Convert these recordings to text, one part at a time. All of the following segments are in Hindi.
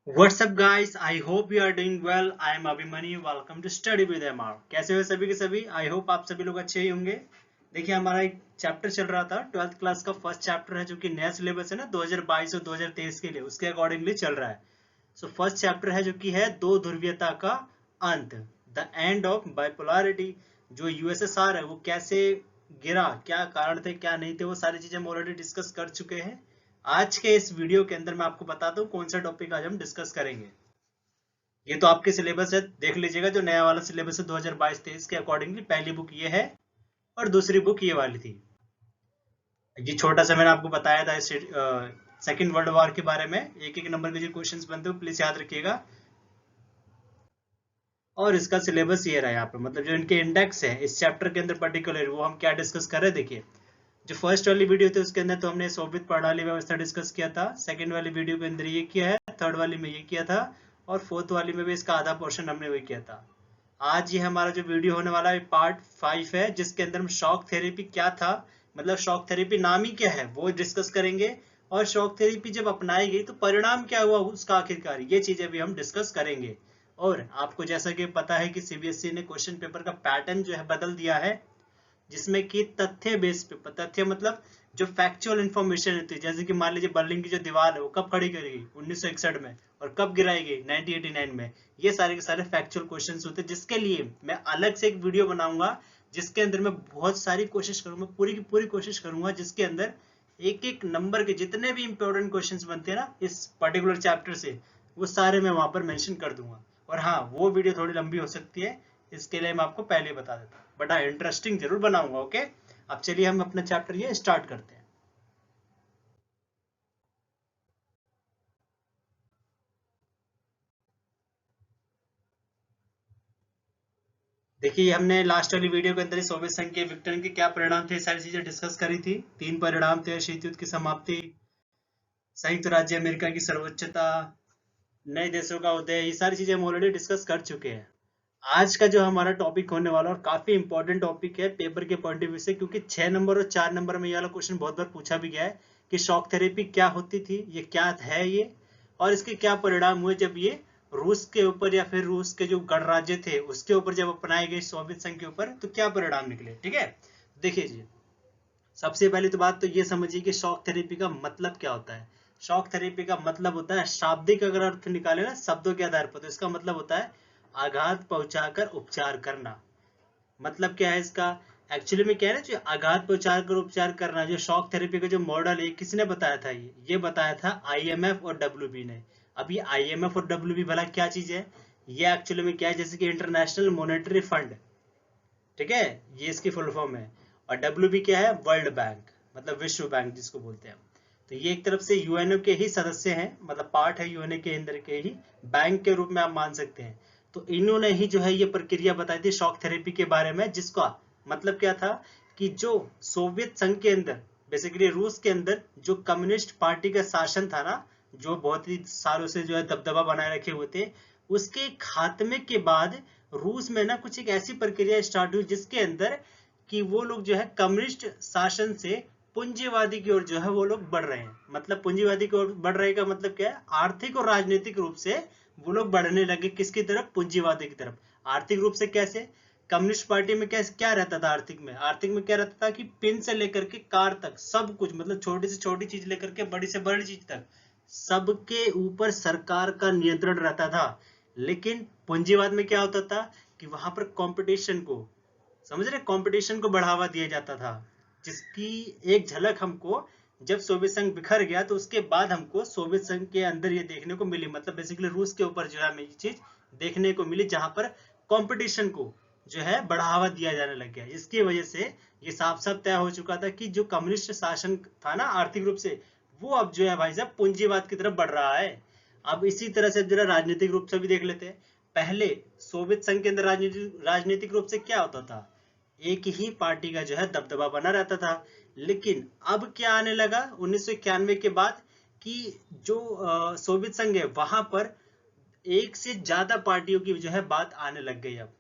What's up guys? I hope you are doing well. I am Abhimanyu. Welcome to Study with MR. कैसे हो सभी के सभी? आई होप आप सभी लोग अच्छे ही होंगे। देखिए हमारा एक चैप्टर चल रहा था 12th क्लास का फर्स्ट चैप्टर है जो कि नया सिलेबस है ना 2022 और 2023 के लिए उसके अकॉर्डिंगली चल रहा है। सो फर्स्ट चैप्टर है जो कि है दो ध्रुवीयता का अंत, द एंड ऑफ बाइपोलरिटी। जो यूएसएसआर है वो कैसे गिरा, क्या कारण थे क्या नहीं थे, वो सारी चीजें हम ऑलरेडी डिस्कस कर चुके हैं। आज के इस वीडियो के अंदर मैं आपको बताता हूँ कौन सा टॉपिक आज हम डिस्कस करेंगे। ये तो आपके सिलेबस है, देख लीजिएगा। जो नया वाला सिलेबस है 2022-23 के अकॉर्डिंगली पहली बुक ये है और दूसरी बुक ये वाली थी। ये छोटा सा मैंने आपको बताया था सेकेंड वर्ल्ड वॉर के बारे में। एक एक नंबर के जो क्वेश्चंस बनते हैं प्लीज याद रखिएगा। और इसका सिलेबस ये रहा यहाँ पे, मतलब जो इनके इंडेक्स है इस चैप्टर के अंदर पर्टिकुलर वो हम क्या डिस्कस कर रहे हैं। देखिए जो फर्स्ट वाली वीडियो थी उसके अंदर तो हमने सोवियत प्रणाली व्यवस्था डिस्कस किया था, सेकंड वाली वीडियो के अंदर ये किया है, थर्ड वाली में ये किया था और फोर्थ वाली में भी इसका आधा पोर्शन हमने वही किया था। आज ये हमारा जो वीडियो होने वाला है पार्ट 5 है, जिसके अंदर हम शॉक थेरेपी क्या था, मतलब शॉक थेरेपी नाम ही क्या है वो डिस्कस करेंगे। और शॉक थेरेपी जब अपनाई गई तो परिणाम क्या हुआ उसका आखिरकार, ये चीजें भी हम डिस्कस करेंगे। और आपको जैसा कि पता है कि सीबीएसई ने क्वेश्चन पेपर का पैटर्न जो है बदल दिया है, जिसमें कि तथ्य बेस पे, तथ्य मतलब जो फैक्चुअल इंफॉर्मेशन होती है, जैसे कि मान लीजिए बर्लिन की जो दीवार है वो कब खड़ी करी गई 1961 में और कब गिराई गई 1989 में। ये सारे के सारे फैक्चुअल क्वेश्चंस होते हैं, जिसके लिए मैं अलग से एक वीडियो बनाऊंगा जिसके अंदर मैं बहुत सारी कोशिश करूंगा, पूरी की पूरी कोशिश करूंगा, जिसके अंदर एक एक नंबर के जितने भी इंपॉर्टेंट क्वेश्चंस बनते हैं ना इस पर्टिकुलर चैप्टर से, वो सारे मैं वहां पर मेंशन कर दूंगा। और हाँ, वो वीडियो थोड़ी लंबी हो सकती है, इसके लिए मैं आपको पहले बता देता हूँ, बट हाँ इंटरेस्टिंग जरूर बनाऊंगा। ओके, अब चलिए हम अपना चैप्टर ये स्टार्ट करते हैं। देखिए हमने लास्ट वाली वीडियो के अंदर सोवियत संघ के विघटन के क्या परिणाम थे सारी चीजें डिस्कस करी थी। तीन परिणाम थे: शीत युद्ध की समाप्ति, संयुक्त राज्य अमेरिका की सर्वोच्चता, नए देशों का उदय। ये सारी चीजें हम ऑलरेडी डिस्कस कर चुके हैं। आज का जो हमारा टॉपिक होने वाला और काफी इंपॉर्टेंट टॉपिक है पेपर के पॉइंट ऑफ व्यू से, क्योंकि 6 नंबर और 4 नंबर में ये वाला क्वेश्चन बहुत बार पूछा भी गया है कि शॉक थेरेपी क्या होती थी, ये क्या है ये, और इसके क्या परिणाम हुए जब ये रूस के ऊपर या फिर रूस के जो गणराज्य थे उसके ऊपर जब अपनाए गए सोवियत संघ के ऊपर, तो क्या परिणाम निकले। ठीक है, देखिए जी, सबसे पहली तो बात तो ये समझिए कि शॉक थेरेपी का मतलब क्या होता है। शॉक थेरेपी का मतलब होता है, शाब्दिक अगर अर्थ निकाले ना शब्दों के आधार पर, तो इसका मतलब होता है आघात पहुंचाकर उपचार करना। मतलब क्या है इसका, एक्चुअली में क्या है ना, जो आघात पहुंचा कर उपचार करना, जो शॉक थेरेपी का जो मॉडल है किसने बताया था, ये बताया था आईएमएफ और डब्ल्यूबी ने। अब ये आईएमएफ और डब्ल्यूबी भला क्या चीज है, ये एक्चुअली में क्या है, जैसे कि इंटरनेशनल मॉनेटरी फंड, ठीक है, ये इसकी फुल फॉर्म है। और डब्ल्यूबी क्या है, वर्ल्ड बैंक, मतलब विश्व बैंक जिसको बोलते हैं। तो ये एक तरफ से यूएनओ के ही सदस्य हैं, मतलब पार्ट है यूएनओ के अंदर के ही बैंक के रूप में आप मान सकते हैं। तो इन्होंने ही जो है ये प्रक्रिया बताई थी शॉक थेरेपी के बारे में, जिसका मतलब क्या था कि जो सोवियत संघ के अंदर, बेसिकली रूस के अंदर जो कम्युनिस्ट पार्टी का शासन था ना, जो बहुत ही सालों से जो है दबदबा बनाए रखे हुए थे, उसके खात्मे के बाद रूस में ना कुछ एक ऐसी प्रक्रिया स्टार्ट हुई जिसके अंदर कि वो लोग जो है कम्युनिस्ट शासन से पूंजीवादी की ओर जो है वो लोग बढ़ रहे हैं। मतलब पूंजीवादी की ओर बढ़ रहे का मतलब क्या है, आर्थिक और राजनीतिक रूप से वो लोग बढ़ने लगे किसकी तरफ, पूंजीवादी की तरफ। आर्थिक रूप से कैसे, कम्युनिस्ट पार्टी में क्या क्या रहता था, आर्थिक में क्या रहता था कि पिन से लेकर के कार तक सब कुछ, मतलब छोटी से छोटी चीज लेकर के बड़ी से बड़ी चीज तक सबके ऊपर सरकार का नियंत्रण रहता था। लेकिन पूंजीवाद में क्या होता था कि वहां पर कंपटीशन को, समझ रहे, कंपटीशन को बढ़ावा दिया जाता था, जिसकी एक झलक हमको जब सोवियत संघ बिखर गया तो उसके बाद हमको सोवियत संघ के अंदर ये देखने को मिली, मतलब बेसिकली रूस के ऊपर जो है हमें ये चीज देखने को मिली, जहां पर कंपटीशन को जो है बढ़ावा दिया जाने लग गया। इसकी वजह से ये साफ साफ तय हो चुका था कि जो कम्युनिस्ट शासन था ना आर्थिक रूप से, वो अब जो है भाई साहब पूंजीवाद की तरफ बढ़ रहा है। अब इसी तरह से जरा राजनीतिक रूप से भी देख लेते हैं। पहले सोवियत संघ के अंदर राजनीतिक रूप से क्या होता था, एक ही पार्टी का जो है दबदबा बना रहता था। लेकिन अब क्या आने लगा 1991 के बाद कि जो सोवियत संघ है वहां पर एक से ज्यादा पार्टियों की जो है बात आने लग गई। अब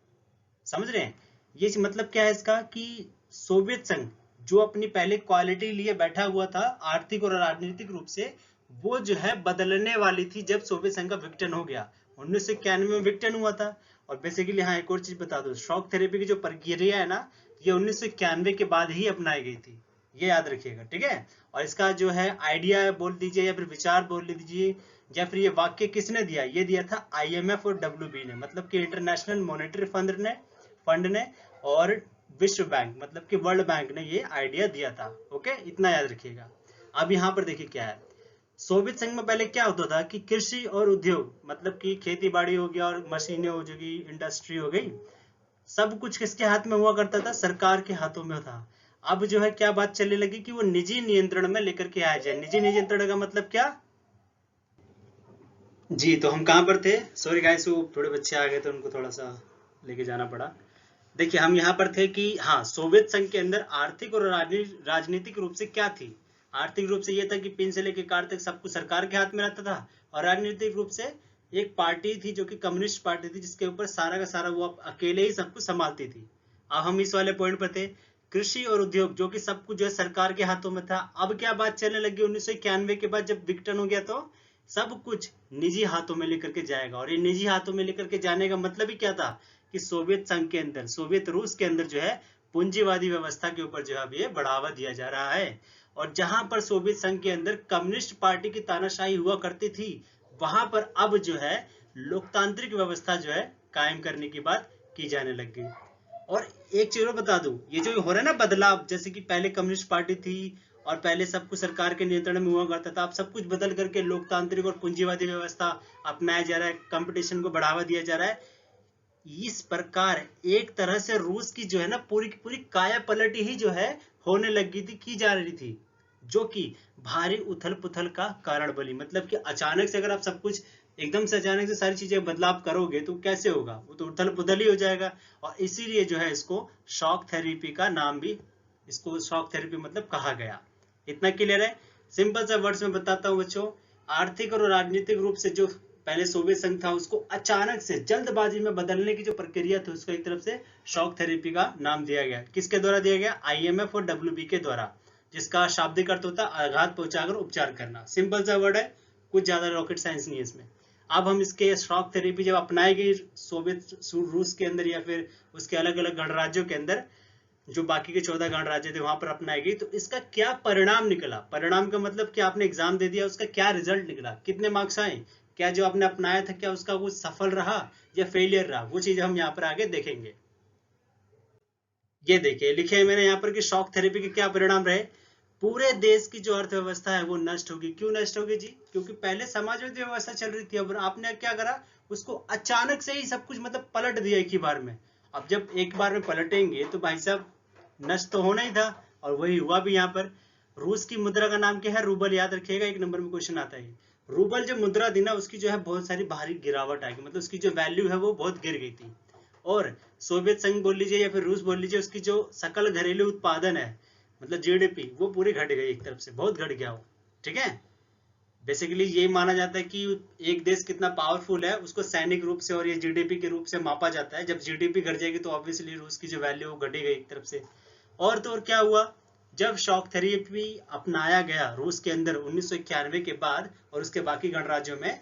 समझ रहे हैं, ये मतलब क्या है इसका कि सोवियत संघ जो अपनी पहले क्वालिटी लिए बैठा हुआ था आर्थिक और राजनीतिक रूप से, वो जो है बदलने वाली थी जब सोवियत संघ का विघटन हो गया। 1991 में विघटन हुआ था। और बेसिकली हाँ, एक और चीज बता दो, शॉक थेरेपी की जो प्रक्रिया है ना, ये 1991 के बाद ही अपनाई गई थी, ये याद रखिएगा, ठीक है। और इसका जो है आइडिया बोल दीजिए या फिर विचार बोल दीजिए, या फिर ये वाक्य किसने दिया, ये दिया था IMF और WB ने, मतलब कि इंटरनेशनल मॉनेटरी फंड ने और विश्व बैंक मतलब कि वर्ल्ड बैंक ने ये आइडिया दिया था। ओके, इतना याद रखिएगा। अब यहाँ पर देखिए क्या है, सोवियत संघ में पहले क्या होता था कि कृषि और उद्योग मतलब कि खेती बाड़ी हो गया और मशीनें हो गई, इंडस्ट्री हो गई, सब कुछ किसके हाथ में हुआ करता था, सरकार के हाथों में था। अब जो है क्या बात चलने लगी कि वो निजी नियंत्रण में लेकर के आया जाए। निजी नियंत्रण का मतलब क्या जी, तो हम कहाँ पर थे, सॉरी गाइस, वो थोड़े बच्चे आ गए तो उनको थोड़ा सा लेके जाना पड़ा। देखिए हम यहाँ पर थे कि हाँ, सोवियत संघ के अंदर आर्थिक और राजनीतिक रूप से क्या थी। आर्थिक रूप से यह था कि पिन से लेकर कार तक सब कुछ सरकार के हाथ में रहता था, और राजनीतिक रूप से एक पार्टी थी जो कि कम्युनिस्ट पार्टी थी, जिसके ऊपर सारा का सारा वो अकेले ही सब कुछ संभालती थी। अब हम इस वाले पॉइंट पर थे, कृषि और उद्योग जो कि सब कुछ जो है सरकार के हाथों में था। अब क्या बात चलने लगी 1991 के बाद, जब विघटन हो गया तो सब कुछ निजी हाथों में लेकर के जाएगा। और ये निजी हाथों में लेकर के जाने का मतलब ही क्या था कि सोवियत संघ के अंदर, सोवियत रूस के अंदर जो है पूंजीवादी व्यवस्था के ऊपर जो है ये बढ़ावा दिया जा रहा है। और जहां पर सोवियत संघ के अंदर कम्युनिस्ट पार्टी की तानाशाही हुआ करती थी, वहां पर अब जो है लोकतांत्रिक व्यवस्था जो है कायम करने की बात की जाने लग गई। और एक चीज और बता दूं, ये जो हो रहा है ना बदलाव, जैसे कि पहले कम्युनिस्ट पार्टी थी और पहले सब कुछ सरकार के नियंत्रण में हुआ करता था, अब सब कुछ बदल करके लोकतांत्रिक और पूंजीवादी व्यवस्था अपनाया जा रहा है, कंपटीशन को बढ़ावा दिया जा रहा है। इस प्रकार एक तरह से रूस की जो है ना पूरी की पूरी काया पलटी ही जो है होने लगी थी, की जा रही थी, जो कि भारी उथल पुथल का कारण बनी। मतलब कि अचानक से अगर आप सब कुछ एकदम से अचानक से सारी चीजें बदलाव करोगे तो कैसे होगा, वो तो उथल पुथल ही हो जाएगा। और इसीलिए जो है इसको शॉक थेरेपी का नाम भी, इसको शॉक थेरेपी मतलब कहा गया। इतना क्लियर है। सिंपल सा वर्ड्स में बताता हूँ बच्चों, आर्थिक और राजनीतिक रूप से जो पहले सोवियत संघ था उसको अचानक से जल्दबाजी में बदलने की जो प्रक्रिया थी, उसको एक तरफ से शॉक थेरेपी का नाम दिया गया। किसके द्वारा दिया गया, IMF और WB के द्वारा, जिसका शाब्दिक अर्थ होता है आघात पहुंचाकर उपचार करना। सिंपल सा वर्ड है, कुछ ज्यादा रॉकेट साइंस नहीं है इसमें। अब हम इसके शॉक थेरेपी जब अपनाई गई सोवियत रूस के अंदर या फिर उसके अलग अलग गणराज्यों के अंदर, जो बाकी के 14 गणराज्य थे वहां पर अपनाई गई, तो इसका क्या परिणाम निकला। परिणाम का मतलब कि आपने एग्जाम दे दिया, उसका क्या रिजल्ट निकला, कितने मार्क्स आए, क्या जो आपने अपनाया था क्या उसका वो सफल रहा या फेलियर रहा, वो चीज हम यहाँ पर आगे देखेंगे। ये देखिए लिखे है मैंने यहाँ पर कि शॉक थेरेपी के क्या परिणाम रहे। पूरे देश की जो अर्थव्यवस्था है वो नष्ट होगी। क्यों नष्ट होगी जी, क्योंकि पहले समाजवादी व्यवस्था चल रही थी, अब आपने क्या करा, उसको अचानक से ही सब कुछ मतलब पलट दिया एक ही बार में। अब जब एक बार में पलटेंगे तो भाई साहब नष्ट तो होना ही था, और वही हुआ भी। यहाँ पर रूस की मुद्रा का नाम क्या है, रूबल, याद रखिएगा, एक नंबर में क्वेश्चन आता है। रूबल जो मुद्रा थी ना, उसकी जो है बहुत सारी भारी गिरावट आएगी, मतलब उसकी जो वैल्यू है वो बहुत गिर गई थी। और सोवियत संघ बोल लीजिए या फिर रूस बोल लीजिए, उसकी जो सकल घरेलू उत्पादन है मतलब GDP, वो पूरी घट गई, एक तरफ से बहुत घट गया वो, ठीक है। बेसिकली ये माना जाता है कि एक देश कितना पावरफुल है उसको सैनिक रूप से और ये GDP के रूप से मापा जाता है। जब GDP घट जाएगी तो ऑब्वियसली रूस की जो वैल्यू वो घटेगी एक तरफ से। और तो और क्या हुआ, जब शॉक थेरेपी अपनाया गया रूस के अंदर 1991 के बाद और उसके बाकी गणराज्यों में,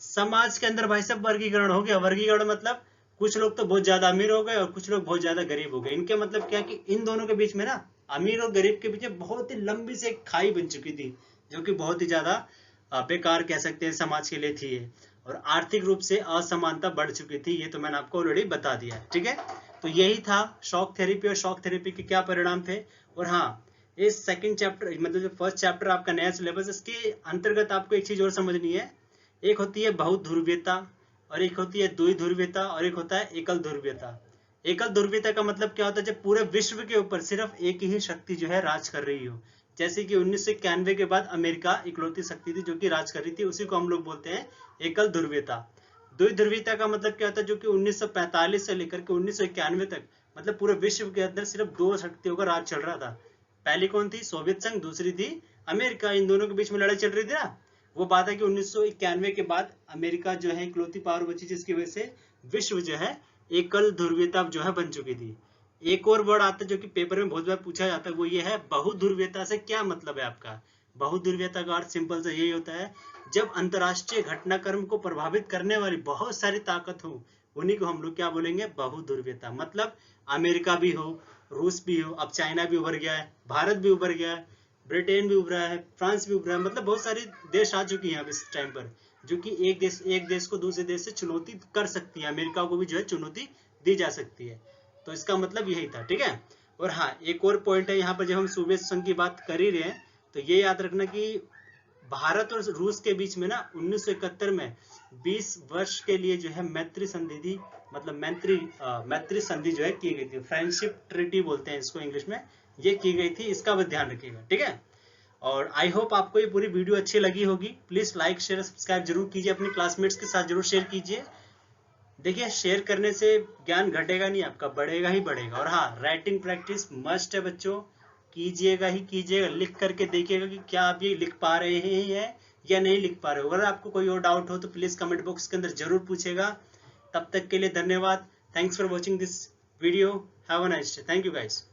समाज के अंदर भाई साहब वर्गीकरण हो गया। वर्गीकरण मतलब कुछ लोग तो बहुत ज्यादा अमीर हो गए और कुछ लोग बहुत ज्यादा गरीब हो गए। इनके मतलब क्या कि इन दोनों के बीच में ना, अमीर और गरीब के बीच बहुत ही लंबी से खाई बन चुकी थी, जो कि बहुत ही ज्यादा बेकार कह सकते हैं समाज के लिए थी ये। और आर्थिक रूप से असमानता बढ़ चुकी थी, ये तो मैंने आपको ऑलरेडी बता दिया, ठीक है। तो यही था शॉक थेरेपी और शॉक थेरेपी के क्या परिणाम थे। और हाँ, इस सेकंड चैप्टर मतलब जो फर्स्ट चैप्टर आपका नया सिलेबस, इसके अंतर्गत आपको एक चीज और समझनी है। एक होती है बहुत ध्रुवीयता, और एक होती है द्वि ध्रुवीयता, और एक होता है एकल ध्रुवीयता। एकल ध्रुवीयता का मतलब क्या होता है, जब पूरे विश्व के ऊपर सिर्फ एक ही शक्ति जो है राज कर रही हो। जैसे कि 1991 के बाद अमेरिका इकलौती शक्ति थी जो कि राज कर रही थी, उसी को हम लोग बोलते हैं एकल ध्रुवीयता। द्वि ध्रुवीयता का मतलब क्या होता है, जो कि 1945 से लेकर के 1991 तक मतलब पूरे विश्व के अंदर सिर्फ दो शक्तियों का राज चल रहा था। पहली कौन थी, सोवियत संघ, दूसरी थी अमेरिका। इन दोनों के बीच में लड़ाई चल रही थी ना। वो बात है कि 1991 के बाद अमेरिका जो है इकलौती पावर बची, जिसकी वजह से विश्व जो है एकल ध्रुवीयता जो है बन चुकी थी। एक और वर्ड आता है जो कि पेपर में बहुत बार पूछा जाता है, वो ये है बहु ध्रुवीयता। से क्या मतलब है आपका, बहुध्रुवीयता का अर्थ सिंपल से यही होता है, जब अंतरराष्ट्रीय घटनाक्रम को प्रभावित करने वाली बहुत सारी ताकत हो, उन्हीं को हम लोग क्या बोलेंगे, बहुध्रुवीयता। मतलब अमेरिका भी हो, रूस भी हो, अब चाइना भी उभर गया है, भारत भी उभर गया है, ब्रिटेन भी उभरा है, फ्रांस भी उभरा है, मतलब बहुत सारे देश आ चुकी हैं अब इस टाइम पर, जो कि एक देश को दूसरे देश से चुनौती कर सकती है, अमेरिका को भी जो है चुनौती दी जा सकती है। तो इसका मतलब यही था, ठीक है। और हाँ, एक और पॉइंट है यहाँ पर, जब हम सोवियत संघ की बात कर ही रहे हैं तो ये याद रखना कि भारत और रूस के बीच में ना 1971 में 20 वर्ष के लिए जो है मैत्री संधि, मतलब मैत्री संधि जो है की गई थी, फ्रेंडशिप ट्रीटी बोलते हैं इसको इंग्लिश में, ये की गई थी, इसका भी ध्यान रखिएगा, ठीक है। और आई होप आपको ये पूरी वीडियो अच्छी लगी होगी। प्लीज लाइक शेयर सब्सक्राइब जरूर कीजिए, अपने क्लासमेट्स के साथ जरूर शेयर कीजिए। देखिए, शेयर करने से ज्ञान घटेगा नहीं, आपका बढ़ेगा ही बढ़ेगा। और हाँ, राइटिंग प्रैक्टिस मस्ट है बच्चों, कीजिएगा ही कीजिएगा, लिख करके देखिएगा कि क्या आप ये लिख पा रहे हैं या नहीं लिख पा रहे हो। अगर आपको कोई और डाउट हो तो प्लीज कमेंट बॉक्स के अंदर जरूर पूछेगा। तब तक के लिए धन्यवाद। Thanks for watching this video. Have a nice day. Thank you guys.